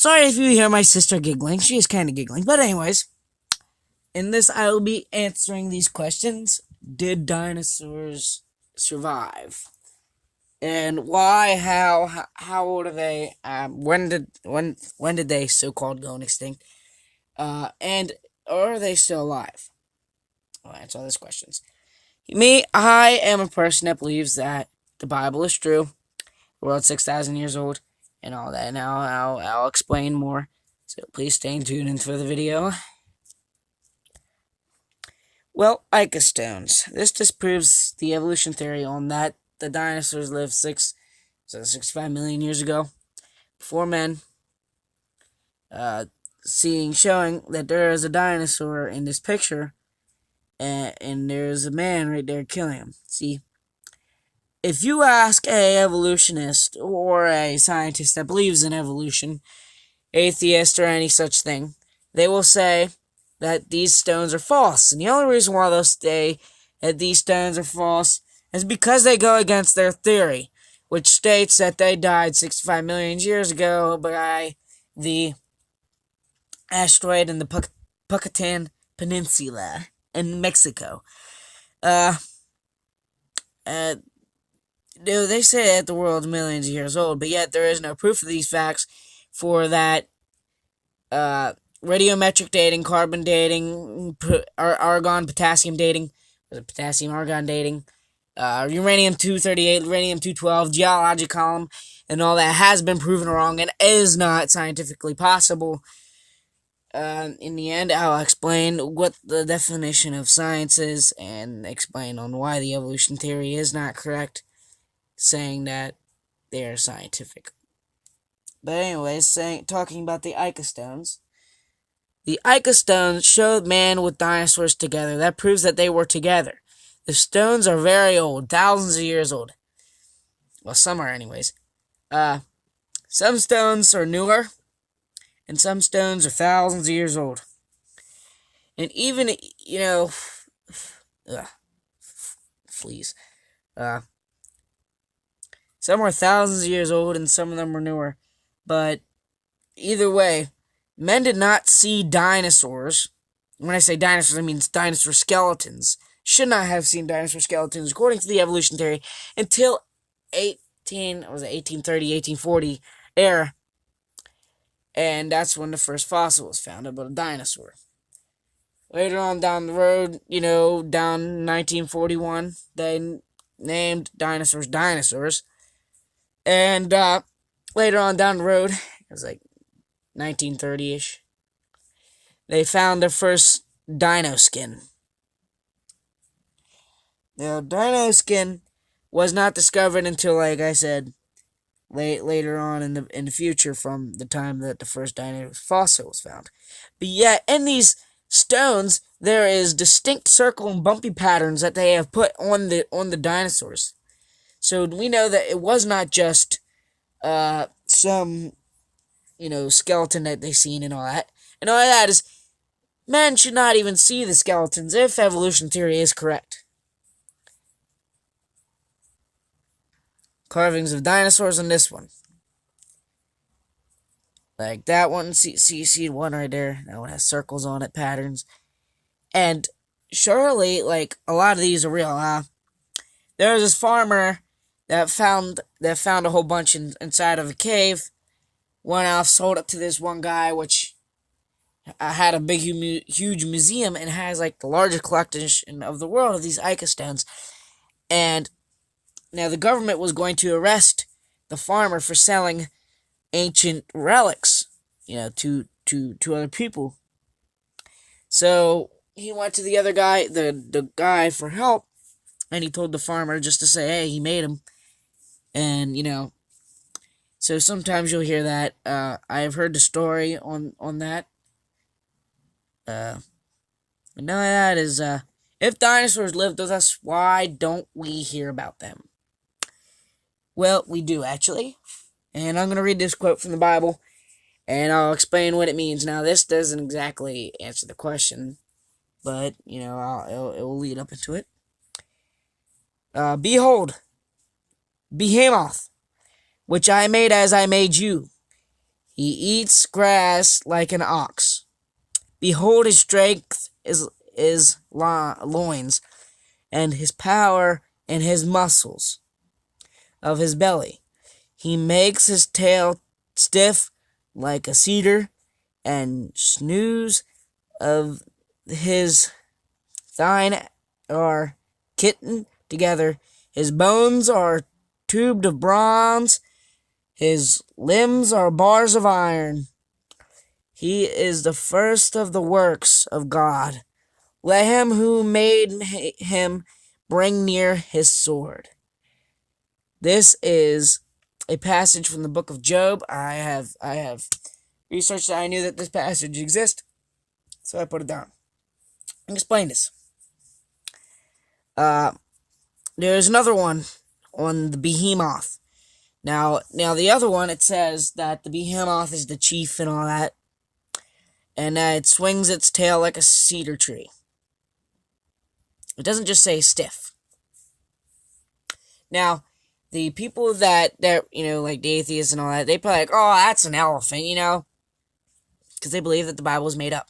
Sorry if you hear my sister giggling. She is kind of giggling. But anyways, in this I will be answering these questions. Did dinosaurs survive? And why? How old are they? When did they so-called go extinct? And are they still alive? I'll answer all these questions. Me, I am a person that believes that the Bible is true. The world's 6,000 years old, and all that. Now I'll explain more. So please stay tuned in for the video. Well, Ica stones. This disproves the evolution theory on that the dinosaurs lived 65 million years ago, before men. Showing that there is a dinosaur in this picture, and there's a man right there killing him. See, if you ask a evolutionist or a scientist that believes in evolution, atheist or any such thing, they will say that these stones are false. And the only reason why they'll say that these stones are false is because they go against their theory, which states that they died 65 million years ago by the asteroid in the Yucatan Peninsula in Mexico. They say that the world's millions of years old, but yet there is no proof of these facts for that radiometric dating, carbon dating, argon, potassium dating, potassium, argon dating, uranium-238, uranium-212, geologic column, and all that has been proven wrong and is not scientifically possible. In the end, I'll explain what the definition of science is and explain on why the evolution theory is not correct, saying that they are scientific. But anyways, talking about the Ica stones. The Ica stones showed man with dinosaurs together. That proves that they were together. The stones are very old, thousands of years old. Well, some are anyways. Some stones are newer, and some stones are thousands of years old. And even, fleas. Some are thousands of years old, and some of them are newer. But either way, men did not see dinosaurs. When I say dinosaurs, I mean dinosaur skeletons. Should not have seen dinosaur skeletons, according to the evolution theory, until 1830, 1840 era. And that's when the first fossil was found about a dinosaur. Later on down the road, down 1941, they named dinosaurs dinosaurs. And later on down the road, it was like 1930-ish, they found their first dino skin. Now, dino skin was not discovered until, like I said, later on in the future, from the time that the first dino fossil was found. But yet, in these stones, there is distinct circle and bumpy patterns that they have put on the dinosaurs. So we know that it was not just some skeleton that they seen and all that. And all that is, man should not even see the skeletons if evolution theory is correct. Carvings of dinosaurs in this one. Like that one, see one right there? That one has circles on it, patterns. And surely, like, a lot of these are real, There was this farmer that found a whole bunch inside of a cave. Went off, sold it to this one guy, which had a big, huge museum and has like the largest collection of the world of these Ica stones. And now the government was going to arrest the farmer for selling ancient relics, to other people. So he went to the other guy, the guy, for help, and he told the farmer just to say, hey, he made them. And, so sometimes you'll hear that. I have heard the story on that. But no, that is, if dinosaurs lived with us, why don't we hear about them? Well, we do, actually. And I'm going to read this quote from the Bible, and I'll explain what it means. Now, this doesn't exactly answer the question, but, it will lead up into it. Behold, Behemoth, which I made as I made you. He eats grass like an ox. Behold, his strength is loins, and his power in his muscles of his belly. He makes his tail stiff like a cedar, and snooze of his thine are kitten together. His bones are tubed of bronze, his limbs are bars of iron. He is the first of the works of God. Let him who made him bring near his sword. This is a passage from the book of Job. I have researched that. I knew that this passage exists, so I put it down. I'll explain this. There's another one on the behemoth. Now the other one, it says that the behemoth is the chief and all that, and that it swings its tail like a cedar tree. It doesn't just say stiff. Now, the people that like the atheists and all that, they probably like, oh, that's an elephant, because they believe that the Bible is made up.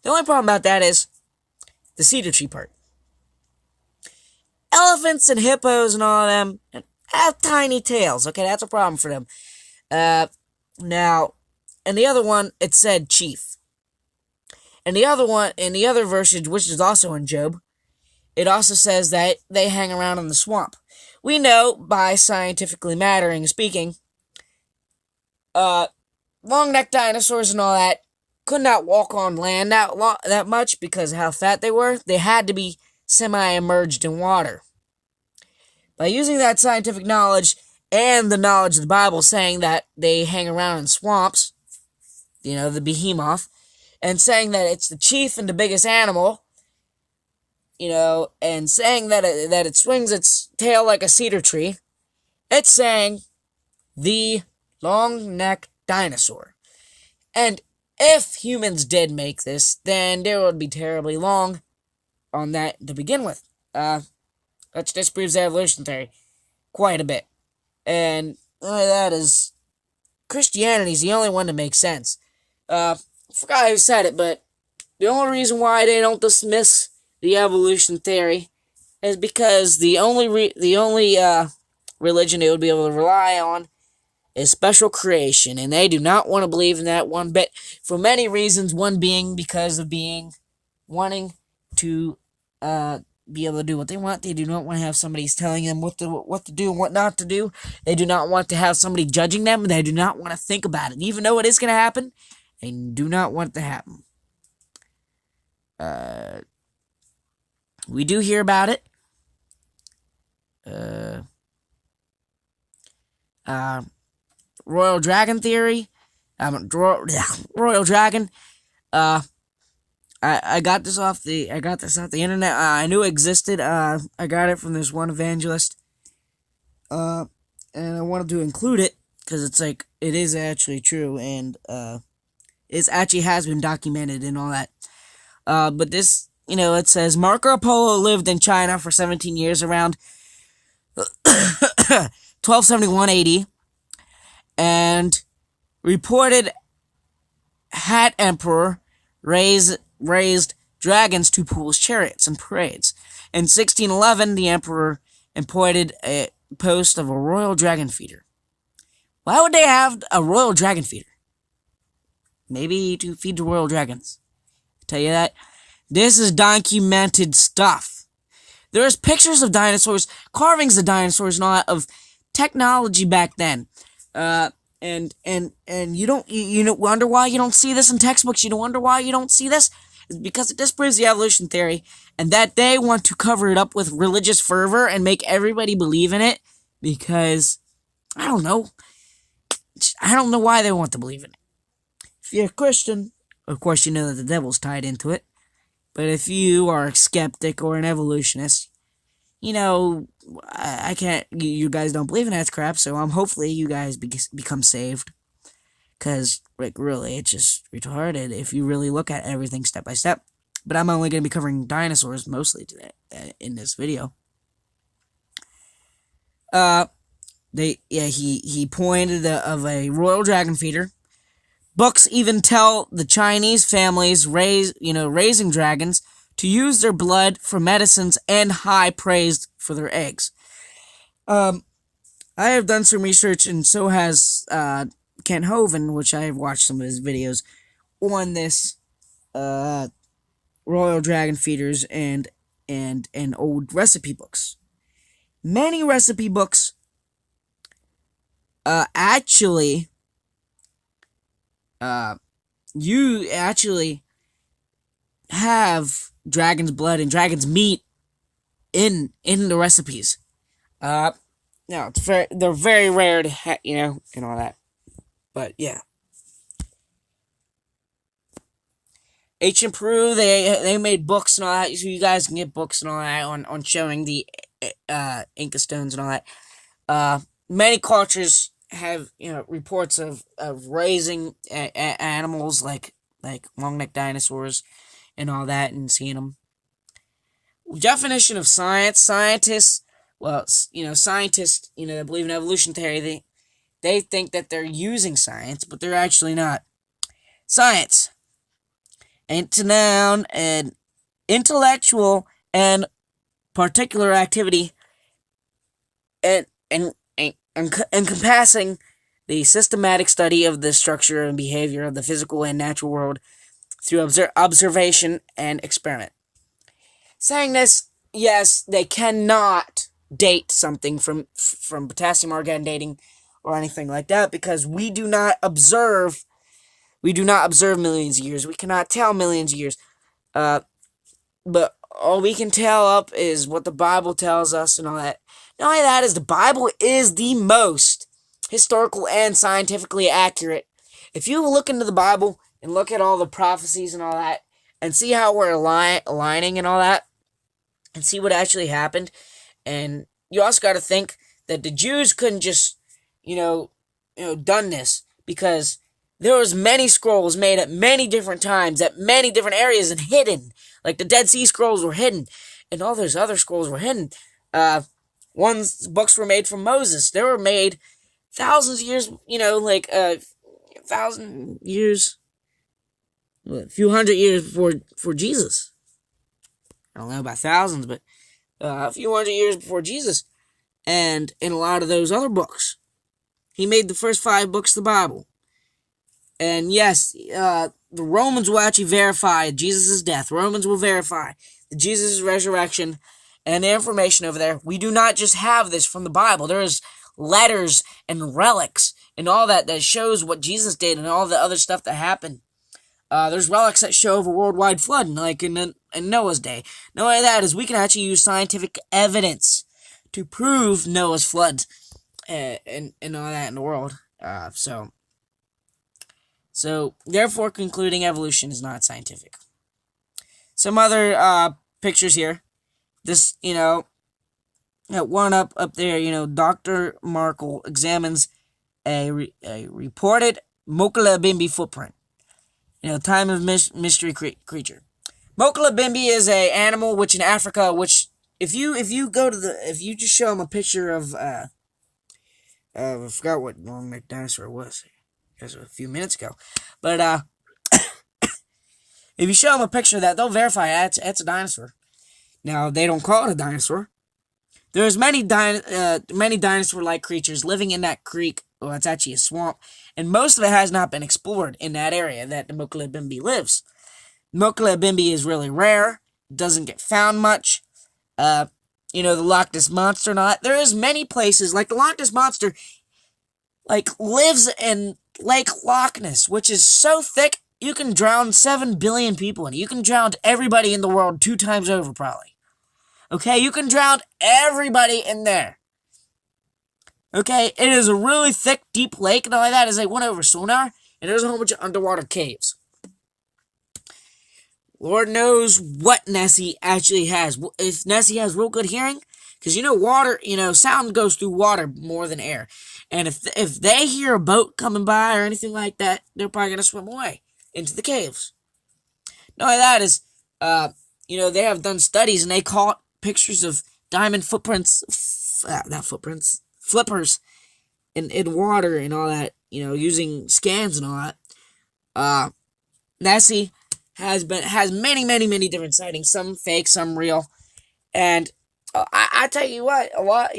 The only problem about that is the cedar tree part. Elephants and hippos and all of them have tiny tails. Okay, that's a problem for them. Now, and the other one, it said chief. And the other one, in the other verse, which is also in Job, it also says that they hang around in the swamp. We know, by scientifically mattering speaking, long-necked dinosaurs and all that could not walk on land that much because of how fat they were. They had to be semi-immersed in water. By using that scientific knowledge and the knowledge of the Bible saying that they hang around in swamps, the behemoth, and saying that it's the chief and the biggest animal, and saying that it swings its tail like a cedar tree, it's saying the long-necked dinosaur. And if humans did make this, then they would be terribly long on that to begin with. Which disproves evolution theory quite a bit. And that is, Christianity's the only one that makes sense. I forgot who said it, but the only reason why they don't dismiss the evolution theory is because the only religion they would be able to rely on is special creation, and they do not want to believe in that one bit for many reasons. One being because of wanting to be able to do what they want. They do not want to have somebody telling them what to do and what not to do. They do not want to have somebody judging them. They do not want to think about it, even though it is going to happen. They do not want it to happen. We do hear about it. Royal Dragon theory. Royal Dragon. I got this off the internet. I knew it existed. I got it from this one evangelist. And I wanted to include it because it's like it is actually true, and it actually has been documented and all that. But this, it says Marco Polo lived in China for 17 years around 1271 AD, and reported Hat Emperor raised dragons to pull his chariots and parades. In 1611, the emperor appointed a post of a royal dragon feeder. Why would they have a royal dragon feeder? Maybe to feed the royal dragons. I'll tell you that. This is documented stuff. There's pictures of dinosaurs, carvings of dinosaurs, and all that of technology back then. And you don't wonder why you don't see this in textbooks. You don't wonder why you don't see this. It's because it disproves the evolution theory, and that they want to cover it up with religious fervor and make everybody believe in it. Because I don't know why they want to believe in it. If you're a Christian, of course you know that the devil's tied into it. But if you are a skeptic or an evolutionist, I can't, you guys don't believe in that crap, so hopefully you guys become saved. Because, really, it's just retarded if you really look at everything step by step. But I'm only going to be covering dinosaurs mostly today in this video. The he pointed of a royal dragon feeder. Books even tell the Chinese families raising dragons to use their blood for medicines and high praise for their eggs. I have done some research, and so has Kent Hoven, which I have watched some of his videos on this royal dragon feeders and old recipe books. Many recipe books you actually have dragon's blood and dragon's meat in the recipes. Now they're very rare to and all that. But yeah, ancient Peru, they made books and all that, so you guys can get books and all that on showing the Inca stones and all that. Many cultures have reports of raising animals like long-necked dinosaurs and all that, and seeing them. Definition of science: scientists that believe in evolution theory, they think that they're using science, but they're actually not. Science: ain't a noun, and intellectual and particular activity, and encompassing the systematic study of the structure and behavior of the physical and natural world through observation and experiment. Saying this, yes, they cannot date something from potassium argon dating or anything like that, because we do not observe millions of years. We cannot tell millions of years. But all we can tell up is what the Bible tells us and all that. Not only that, is the Bible is the most historical and scientifically accurate. If you look into the Bible and look at all the prophecies and all that, and see how we're aligning and all that, and see what actually happened, and you also got to think that the Jews couldn't just, done this, because there was many scrolls made at many different times, at many different areas, and hidden. Like the Dead Sea Scrolls were hidden, and all those other scrolls were hidden. Books were made from Moses. They were made thousands of years, 1,000 years, a few hundred years before Jesus. I don't know about thousands, but a few hundred years before Jesus. And in a lot of those other books, he made the first 5 books of the Bible. And yes, the Romans will actually verify Jesus' death. Romans will verify Jesus' resurrection and the information over there. We do not just have this from the Bible. There is letters and relics and all that shows what Jesus did and all the other stuff that happened. There's relics that show of a worldwide flood, like in Noah's day. Not only that, is we can actually use scientific evidence to prove Noah's flood and all that in the world. So therefore, concluding evolution is not scientific. Some other pictures here. This, one up there, Dr. Markle examines a reported Mokalabimbi footprint. Time of mystery creature. Mokalabimbi is a animal which in Africa, which if you just show them a picture of I forgot what long-necked dinosaur was. It was a few minutes ago, but if you show them a picture of that, they'll verify it's a dinosaur. Now they don't call it a dinosaur. There's many dinosaur-like creatures living in that creek. Well, it's actually a swamp, and most of it has not been explored in that area that the Mokalabimbi lives. Mokalabimbi is really rare, doesn't get found much. The Loch Ness Monster, not. There is many places, like the Loch Ness Monster, lives in Lake Loch Ness, which is so thick, you can drown 7 billion people in it. You can drown everybody in the world 2 times over, probably. Okay, you can drown everybody in there. Okay, it is a really thick, deep lake, and all like that is went over sonar, and there's a whole bunch of underwater caves. Lord knows what Nessie actually has. If Nessie has real good hearing, because water, sound goes through water more than air. And if they hear a boat coming by or anything like that, they're probably going to swim away into the caves. Not only that is, they have done studies and they caught pictures of diamond flippers in water and all that, using scans and all that. Nessie has many different sightings, some fake, some real, and I tell you what, a lot,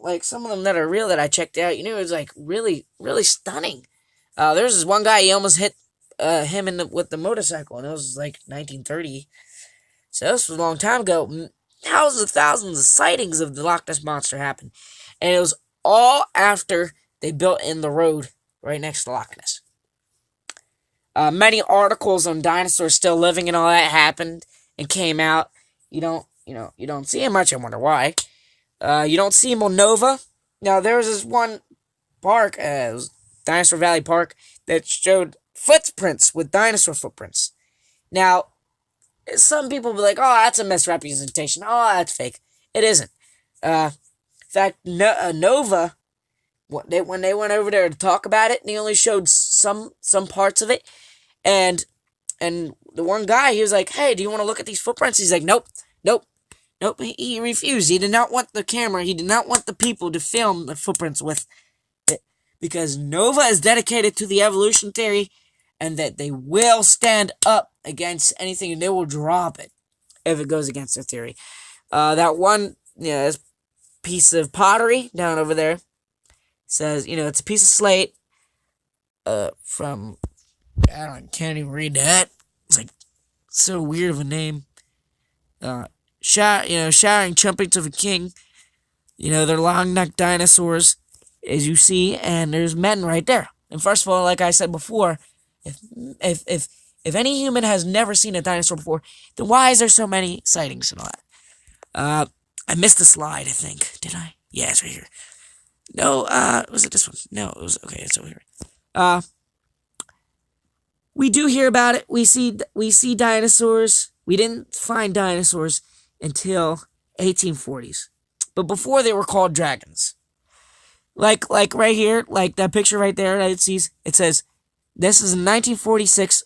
like some of them that are real that I checked out, it was like really stunning. There's this one guy, he almost hit him with the motorcycle, and it was like 1930. So this was a long time ago. Thousands of sightings of the Loch Ness Monster happened. And it was all after they built in the road right next to Loch Ness. Many articles on dinosaurs still living and all that happened and came out. You don't see them much. I wonder why. You don't see them on Nova. Now, there was this one park, it was Dinosaur Valley Park, that showed footprints with dinosaur footprints. Now, some people will be like, oh, that's a misrepresentation. Oh, that's fake. It isn't. In fact, Nova, when they went over there to talk about it, they only showed some parts of it. And the one guy, he was like, hey, do you want to look at these footprints? He's like, nope. He refused. He did not want the camera. He did not want the people to film the footprints with it. Because Nova is dedicated to the evolution theory, and that they will stand up against anything, and they will drop it if it goes against their theory. That one this piece of pottery down over there says, it's a piece of slate from, can't even read that. It's like so weird of a name. Showering trumpets of a king. They're long-necked dinosaurs, as you see, and there's men right there. And first of all, like I said before, if any human has never seen a dinosaur before, then why is there so many sightings and all that? I missed a slide, I think. Did I? Yeah, it's right here. No, was it this one? No, it was, okay, it's over here. We do hear about it. We see dinosaurs. We didn't find dinosaurs until 1840s. But before, they were called dragons. Like right here, like that picture right there that it says, this is a 1946,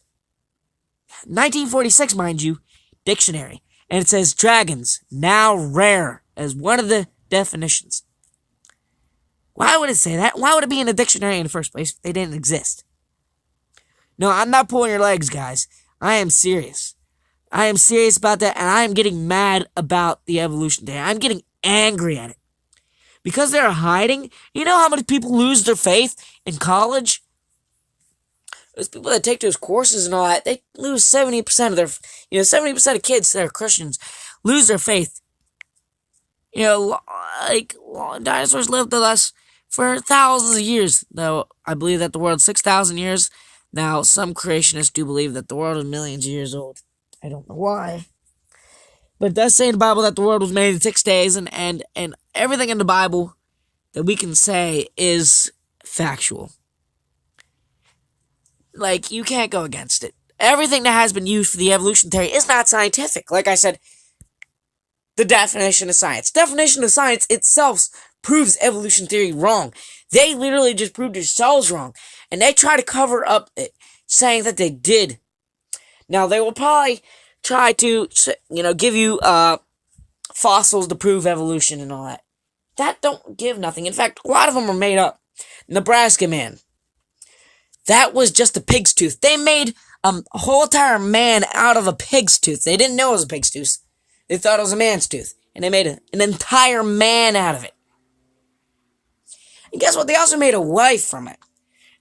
mind you, dictionary. And it says dragons, now rare, as one of the definitions. Why would it say that? Why would it be in a dictionary in the first place if they didn't exist? No, I'm not pulling your legs, guys. I am serious. I am serious about that, and I am getting mad about the evolution theory. I'm getting angry at it. Because they're hiding, you know how many people lose their faith in college? Those people that take those courses and all that, they lose 70% of their, 70% of kids that are Christians lose their faith. Dinosaurs lived with us for thousands of years. Though I believe that the world's 6,000 years. Now, some creationists do believe that the world is millions of years old. I don't know why. But it does say in the Bible that the world was made in 6 days, and everything in the Bible that we can say is factual. Like, you can't go against it. Everything that has been used for the evolution theory is not scientific. Like I said, the definition of science. Definition of science itself proves evolution theory wrong. They literally just proved themselves wrong. And they try to cover up it, saying that they did. Now, they will probably try to, give you fossils to prove evolution and all that. That don't give nothing. In fact, a lot of them are made up. Nebraska man. That was just a pig's tooth. They made a whole entire man out of a pig's tooth. They didn't know it was a pig's tooth. They thought it was a man's tooth. And they made an entire man out of it. And guess what? They also made a wife from it.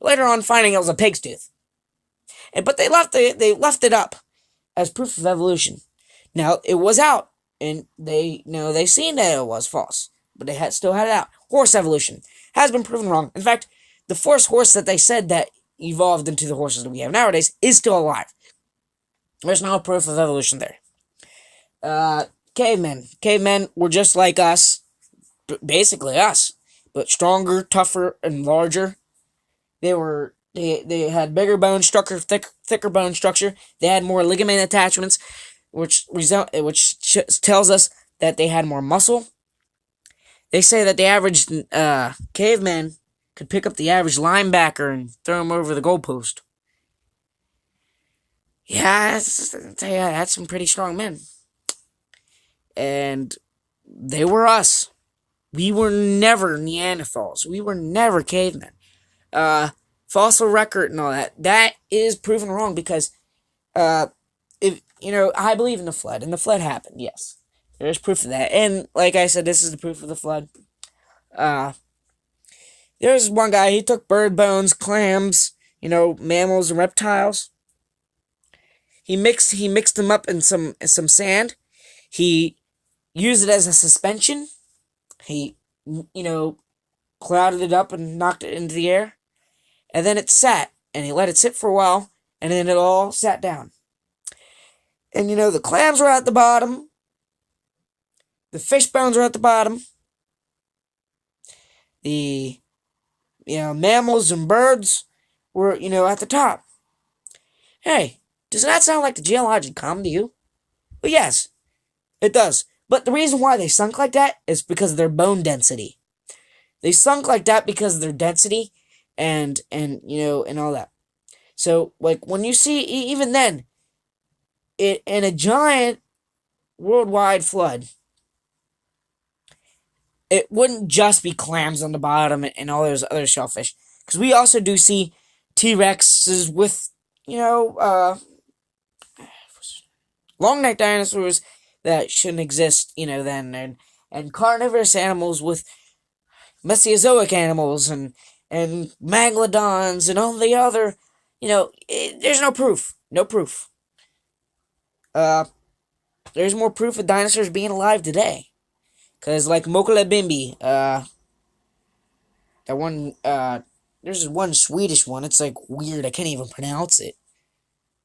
Later on, finding it was a pig's tooth. But they left it up as proof of evolution. Now, it was out. And they seen that it was false. But they still had it out. Horse evolution has been proven wrong. In fact, the first horse that they said that evolved into the horses that we have nowadays is still alive. There's no proof of evolution there. Cavemen. Cavemen were just like us. Basically us. But stronger, tougher, and larger. They had bigger bone structure, thicker bone structure. They had more ligament attachments, which tells us that they had more muscle. They say that the average caveman could pick up the average linebacker and throw him over the goalpost. Yeah, that's some pretty strong men. And they were us. We were never Neanderthals. We were never cavemen. Uh, Fossil record and all that. That is proven wrong because, if I believe in the flood, and the flood happened. Yes, there is proof of that. And like I said, this is the proof of the flood. Uh, there's one guy. He took bird bones, clams, mammals and reptiles. He mixed them up in some sand. He used it as a suspension. He clouded it up and knocked it into the air. And then it sat, and he let it sit for a while, and then it all sat down. And the clams were at the bottom, the fish bones were at the bottom, the mammals and birds were at the top. Hey, does that sound like the geologic calm to you? Well, yes, it does. But the reason why they sunk like that is because of their bone density. They sunk like that because of their density and all that. So, like, when you see, even then, in a giant worldwide flood, it wouldn't just be clams on the bottom and all those other shellfish. Because we also do see T-Rexes with, long neck dinosaurs that shouldn't exist, then, and carnivorous animals with Mesozoic animals and megalodons and all the other, there's no proof. No proof. There's more proof of dinosaurs being alive today. Because, like, Mokele Bimbi, that one, there's one Swedish one. It's, like, weird. I can't even pronounce it.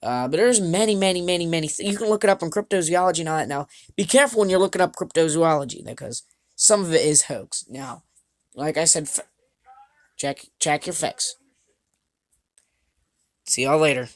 But there's many, many, many, many. You can look it up on cryptozoology and all that. Now, be careful when you're looking up cryptozoology, because some of it is hoax. Now, like I said, check your facts. See y'all later.